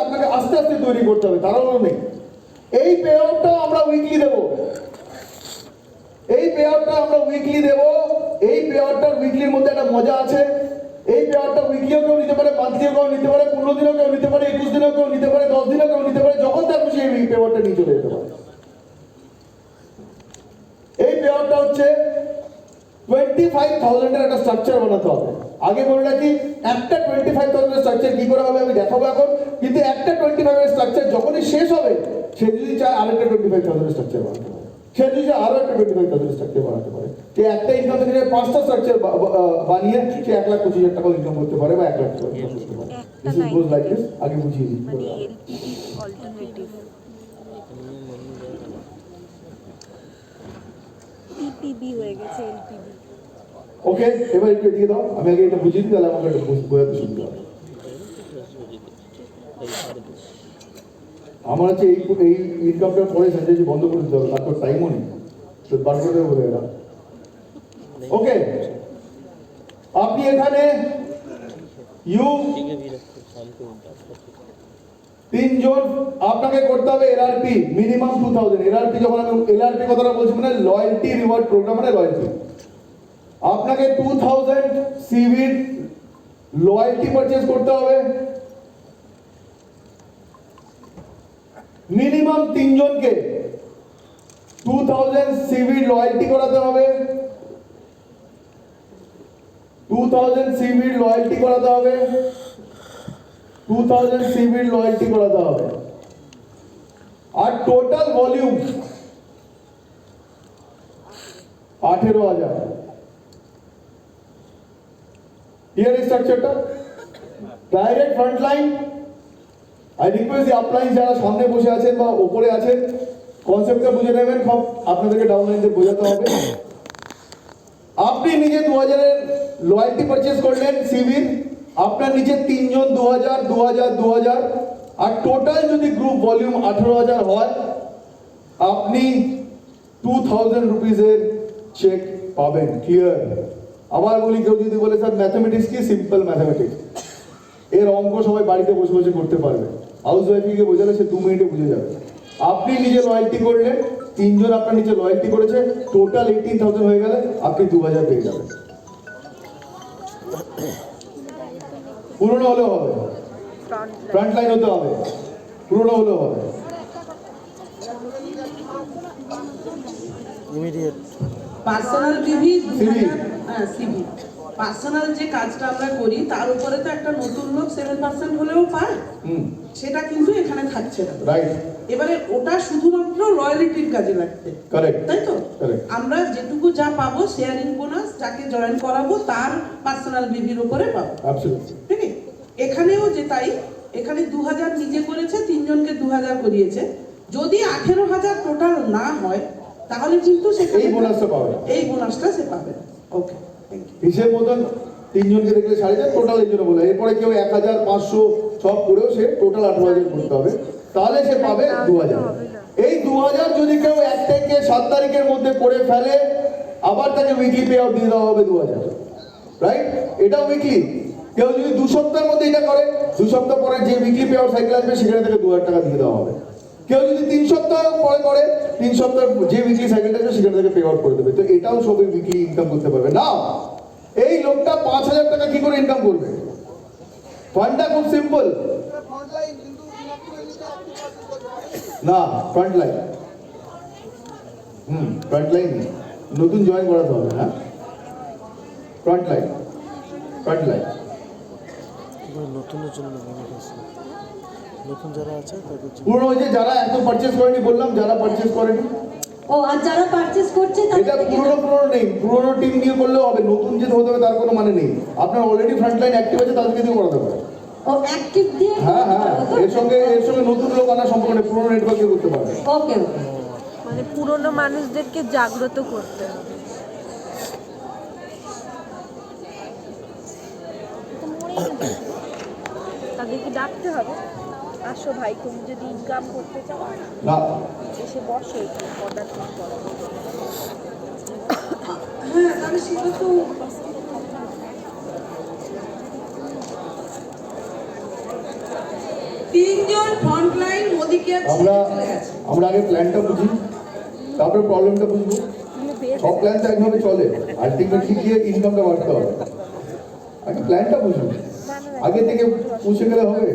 আপনাকে আস্তে আস্তে তৈরি করতে হবে, তাড়াহুড়ো নেই। এই পে আউটটা আমরা উইকলি দেব, এই পে আউটটা আমরা উইকলি দেব। এই পে আউটটার উইকলির মধ্যে একটা মজা আছে। এই পে আউটটা উইকলিও কেউ নিতে পারে, মান্থলিও কেউ নিতে পারে, 15 দিনও কেউ নিতে পারে, 21 দিনও কেউ নিতে পারে, 10 দিনও কেউ নিতে পারে, যখন তার খুশি এই পে আউটটা নিয়ে চলে যেতে পারে। এই পে আউটটা হচ্ছে 25,000 এর একটা স্ট্রাকচার বানাতে হবে। আগে বলে রাখি, একটা 25,000 এর স্ট্রাকচার কি করে হবে আমি দেখাবো এখন, কিন্তু একটা 25 এর স্ট্রাকচার যখনই শেষ হবে, সে যদি চায় আরেকটা 25,000 এর স্ট্রাকচার বানাতে পারে, সে যদি চায় আরো একটা 25,000 এর স্ট্রাকচার বানাতে পারে। যে একটা ইনকাম থেকে 5টা স্ট্রাকচার বানিয়ে সে 1,25,000 টাকা ইনকাম করতে পারে বা 1 লাখ টাকা ইনকাম করতে পারে। This is goes like this. আগে বুঝিয়ে দিই মানে এলপিভি অল্টারনেটিভ পিপিবি হয়ে গেছে এলপিভি। ওকে, এবার একটু এদিকে দাও, আমি আগে এটা বুঝিয়ে দিই, তাহলে আমাকে একটু বোঝাতে সুবিধা হবে। আমার হচ্ছে এই ইনকামটা পরে সঞ্জয় বন্ধ করে দিতে হবে, তারপর টাইমও নেই, তো বার করে বলে এলাম। ওকে, আপনি এখানে তিনজন আপনাকে করতে হবে এলআরপি মিনিমাম 2000। এলআরপি যখন আমি এলআরপি কথাটা বলছি মানে লয়্যালটি রিওয়ার্ড প্রোগ্রাম, মানে লয়্যালটি। আপনাকে 2000 সিভির লয়্যালটি পারচেজ করতে হবে। মিনিমাম তিনজনকে 2000 সিভির লয়্যালটি করাতে হবে, 2000 সিভির লয়্যালটি করাতে হবে, 2000 সিভির লয়্যালটি করাতে হবে। আর টোটাল ভলিউম 18,000। Here is স্ট্রাকচারটা। Direct front line, I request the upline যারা সামনে বসে আছেন বা উপরে আছেন, কনসেপ্টটা বুঝে নেবেন। সব আপনাদেরকে ডাউনলাইনতে বোঝাতে হবে। আপনি নিজে 2000 এর লয়্যালটি পারচেজ করলেন সিভির, আপনার নিচে তিনজন 2000 2000 2000, আর টোটাল যদি গ্রুপ ভলিউম 18,000 হয়, আপনি 2000 রুপিজের চেক পাবেন। ক্লিয়ার? আবার বলি, কেউ যদি বলে স্যার ম্যাথামেটিক্স কি, সিম্পল ম্যাথামেটিক্স, এর অঙ্ক সবাই বাড়িতে বসে বসে করতে পারবে। হাউস ওয়াইফকে বোঝালে সে 2 মিনিটে বুঝে যাবে। আপনি নিজে লয়্যালটি করলেন, তিনজন আপনার নিচে লয়্যালটি করেছে, টোটাল 18,000 হয়ে গেলে আপনি 2000 পেয়ে যাবেন। পুরনো হলেও হবে, ফ্রন্ট লাইন হতে হবে, পুরনো হলেও হবে। ইমিডিয়েট পার্সোনাল বিভি, হ্যাঁ সিভি পার্সোনাল যে কাজটা আমরা করি তার উপরে তো একটা নতুন লোক 7% হলেও পায়, সেটা কিন্তু এখানে থাকছে না। রাইট। এবারে ওটা শুধুমাত্র লয়ালিটির কাজে লাগবে। কারেক্ট, তাই তো? কারেক্ট। আমরা যেটুকু যা পাবো শেয়ারিং বোনাস, যাকে জয়েন করাবো তার পার্সোনাল বিভির উপরে পাবো। অ্যাবসলিউটলি। ঠিক আছে? এখানেও যে তাই, এখানে 2000 নিজে করেছে, তিনজনকে 2000 করিয়েছে। যদি 18,000 টোটাল না হয়, তাহলে কিন্তু সে এই বোনাসটা পাবে, এই বোনাসটা সে পাবে। ওকে, থ্যাংক ইউ। হিসেব মতন তিনজনকে দেখলে 4,500 টোটাল, এই জন্য বলে। এরপরে কেউ 1,500 সব করেও সে টোটাল 18,000 করতে হবে, তাহলে সে পাবে 2000। এই 2000 যদি কেউ 1 থেকে 7 তারিখের মধ্যে করে ফেলে, আবার তাকে উইকলি পে আউট দিয়ে দেওয়া হবে 2000। রাইট? এটা উইকলি। কেউ যদি 2 সপ্তাহের মধ্যে এটা করে, 2 সপ্তাহ পরে যে উইকলি পে আউট সাইকেল আসবে সেখানে তাকে 2000 টাকা দিয়ে দেওয়া হবে। কেউ যদি 3 সপ্তাহ পরে করে, 3 সপ্তাহ যে উইকলি সাইকেলটা আসবে সেখানে থেকে পে আউট করে দেবে। তো এটাও সবই উইকলি ইনকাম করতে পারবে না। এই লোকটা 5,000 টাকা কি করে ইনকাম করবে? ফান্ডটা খুব সিম্পল। না, ফ্রন্ট লাইন, ফ্রন্ট লাইন নতুন জয়েন করাতে হবে। হ্যাঁ, ফ্রন্ট লাইন, ফ্রন্ট লাইন। নতুনের জন্য নতুন যারা আছে তাদের জন্য। পুরো ওই যে যারা এত পারচেজ করেনি বললাম, যারা পারচেজ করেনি, ও আর যারা পারচেজ করছে এটা পুরনো নেই, পুরনো টিম নিয়ে করলেও হবে, নতুন যে হতে হবে তার কোনো মানে নেই। আপনার অলরেডি ফ্রন্ট লাইন অ্যাক্টিভ আছে, তাদেরকে দিয়ে করাতে পারে। ও অ্যাক্টিভ দিয়ে, হ্যাঁ হ্যাঁ, এর সঙ্গে নতুন লোক আনা সম্পর্ক নেই, পুরনো নেটওয়ার্কে করতে পারবে। ওকে ওকে, মানে পুরনো মানুষদেরকে জাগ্রত করতে হবে। তাদেরকে ডাকতে হবে, আসো ভাই তুমি যদি ইনকাম করতে চাও না, এসে বসো, একটু অর্ডার করো। হ্যাঁ, তাহলে সেটা তো তিনজন ফ্রন্টলাইন মোদি কেয়ার আমরা চলে গেছে। আমরা আগে প্ল্যানটা বুঝি, তারপরে প্রবলেমটা বুঝবো। কিন্তু বেশ সব প্ল্যান তো একভাবে চলে, আলটিমেটলি গিয়ে ইনকামটা বাড়তে হবে। আগে প্ল্যানটা বুঝুন, আগে থেকে পুষে গেলে হবে।